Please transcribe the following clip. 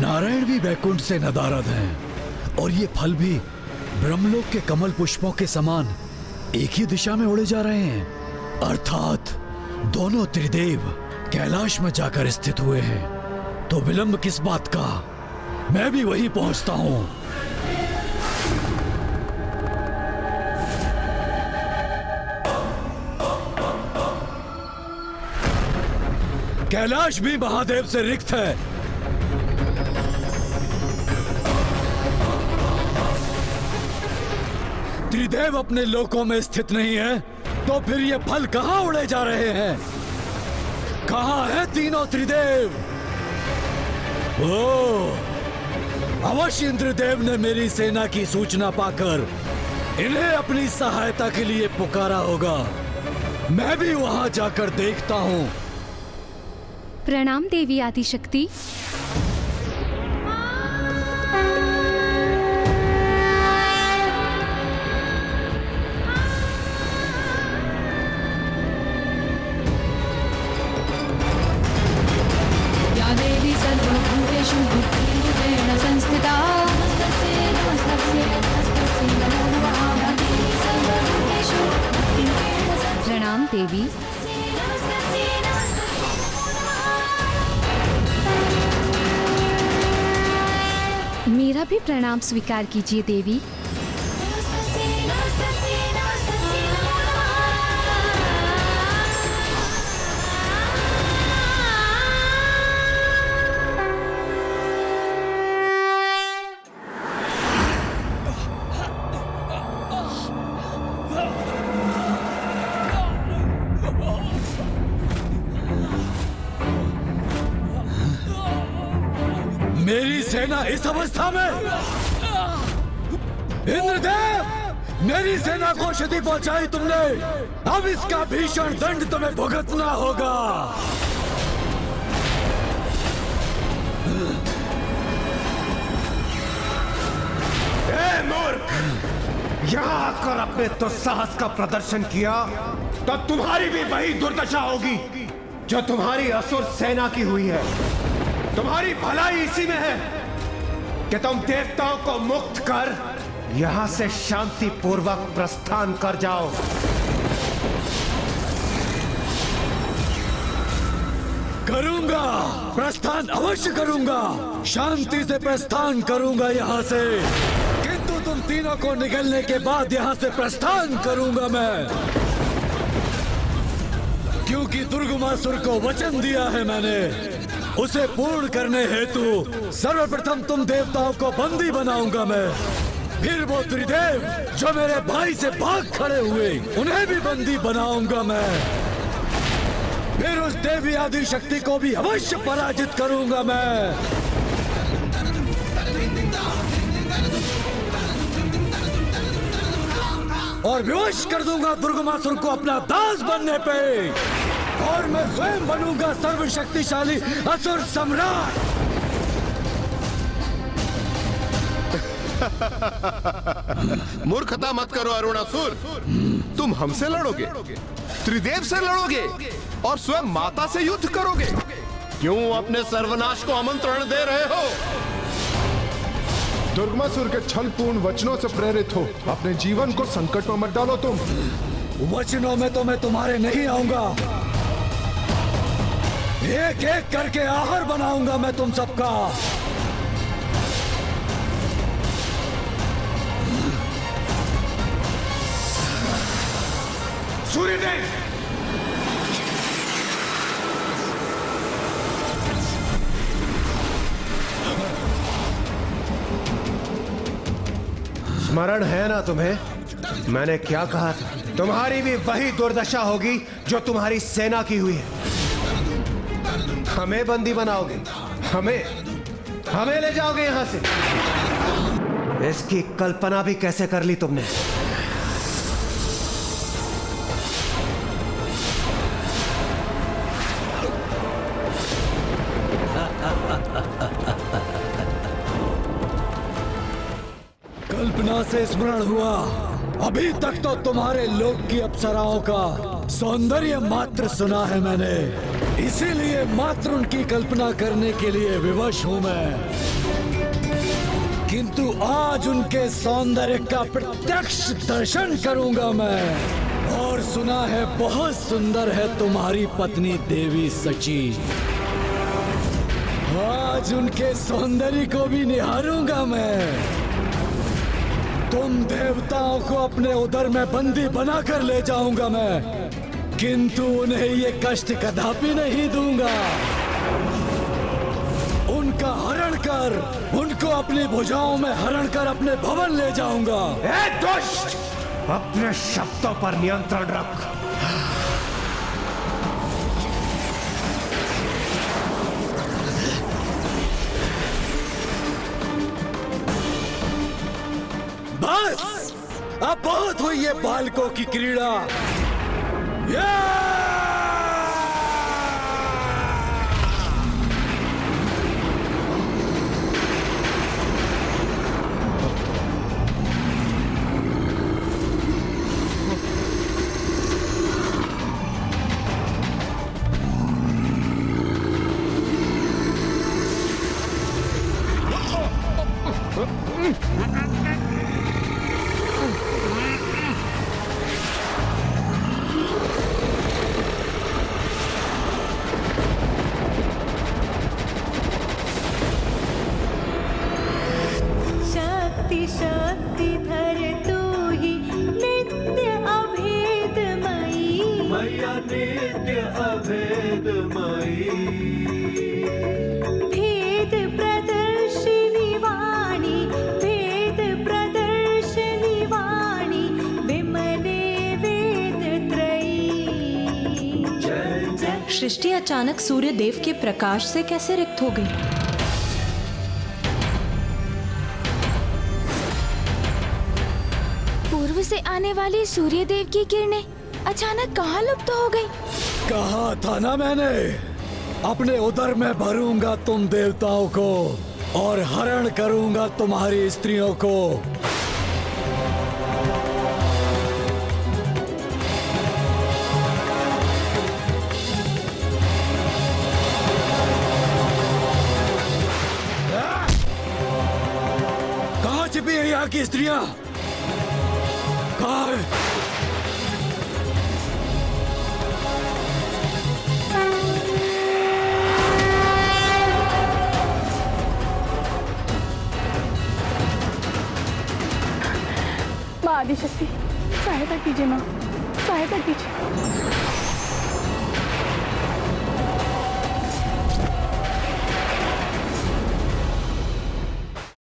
नारायण भी वैकुंठ से नदारद हैं और ये फल भी ब्रह्मलोक के कमल पुष्पों के समान एक ही दिशा में उड़े जा रहे हैं। अर्थात दोनों त्रिदेव कैलाश में जाकर स्थित हुए हैं। तो विलंब किस बात का? मैं भी वहीं पहुंचता हूं। कैलाश भी महादेव से रिक्त है। त्रिदेव अपने लोकों में स्थित नहीं है, तो फिर ये फल कहां उड़े जा रहे हैं? कहां है तीनों त्रिदेव? अवश्य इंद्रदेव ने मेरी सेना की सूचना पाकर इन्हें अपनी सहायता के लिए पुकारा होगा। मैं भी वहां जाकर देखता हूं। प्रणाम देवी आदिशक्ति। प्रणाम देवी। मेरा भी प्रणाम स्वीकार कीजिए देवी। मेरी सेना इस अवस्था में? इंद्रदेव, मेरी सेना को क्षति पहुंचाई तुमने। अब इसका भीषण दंड तुम्हें भुगतना होगा। ए मूर्ख, यहाँ आकर अपने दुस्साहस का प्रदर्शन किया तो तुम्हारी भी वही दुर्दशा होगी जो तुम्हारी असुर सेना की हुई है। तुम्हारी भलाई इसी में है कि तुम देवताओं को मुक्त कर यहां से शांति पूर्वक प्रस्थान कर जाओ। करूंगा, प्रस्थान अवश्य करूंगा। शांति से प्रस्थान करूंगा यहां से। किंतु तुम तीनों को निकलने के बाद यहां से प्रस्थान करूंगा मैं, क्योंकि दुर्गमासुर को वचन दिया है मैंने। उसे पूर्ण करने हेतु सर्वप्रथम तुम देवताओं को बंदी बनाऊंगा मैं। फिर वो त्रिदेव जो मेरे भाई से भाग खड़े हुए, उन्हें भी बंदी बनाऊंगा मैं। फिर उस देवी आदि शक्ति को भी अवश्य पराजित करूंगा मैं। और विवश कर दूंगा दुर्गमासुर को अपना दास बनने पे। और मैं स्वयं बनूंगा सर्वशक्तिशाली असुर सम्राट। मूर्खता मत करो अरुणासुर। तुम हमसे लड़ोगे, त्रिदेव से लड़ोगे और स्वयं माता से युद्ध करोगे। क्यों अपने सर्वनाश को आमंत्रण दे रहे हो? दुर्गमासुर के छलपूर्ण वचनों से प्रेरित हो अपने जीवन को संकट में मत डालो तुम। वचनों में तो मैं तुम्हारे नहीं आऊंगा। एक एक करके आहार बनाऊंगा मैं तुम सबका। सूर्यदेव, स्मरण है ना तुम्हें? मैंने क्या कहा था? तुम्हारी भी वही दुर्दशा होगी जो तुम्हारी सेना की हुई है। हमें बंदी बनाओगे, हमें ले जाओगे यहां से। इसकी कल्पना भी कैसे कर ली तुमने? कल्पना से स्मरण हुआ, अभी तक तो तुम्हारे लोक की अप्सराओं का सौंदर्य मात्र सुना है मैंने। इसीलिए मात्र उनकी कल्पना करने के लिए विवश हूं मैं, किंतु आज उनके सौंदर्य का प्रत्यक्ष दर्शन करूंगा मैं। और सुना है बहुत सुंदर है तुम्हारी पत्नी देवी सची। आज उनके सौंदर्य को भी निहारूंगा मैं। तुम देवताओं को अपने उदर में बंदी बनाकर ले जाऊंगा मैं, किंतु उन्हें ये कष्ट कदापि नहीं दूंगा। उनका हरण कर, उनको अपनी भुजाओं में हरण कर अपने भवन ले जाऊंगा। ए दुष्ट, अपने शब्दों पर नियंत्रण रख। बस, अब बहुत हुई ये बालकों की क्रीड़ा। शक्ति धर तू ही नित्य अभेदमयी, मैया नित्य अभेदमयी। भेद प्रदर्शिनी वाणी, भेद प्रदर्शिनी वाणी, विमले वेद त्रयी। सृष्टि अचानक सूर्य देव के प्रकाश से कैसे रिक्त हो गई? पूर्व से आने वाली सूर्य देव की किरणें अचानक कहाँ लुप्त हो गई? कहा था ना मैंने, अपने उदर में भरूंगा तुम देवताओं को और हरण करूंगा तुम्हारी स्त्रियों को। कहाँ छिपी है यहाँ की स्त्रियां? कहाँ है? माँ आदिशक्ति, सहायता कीजिए माँ, सहायता कीजिए।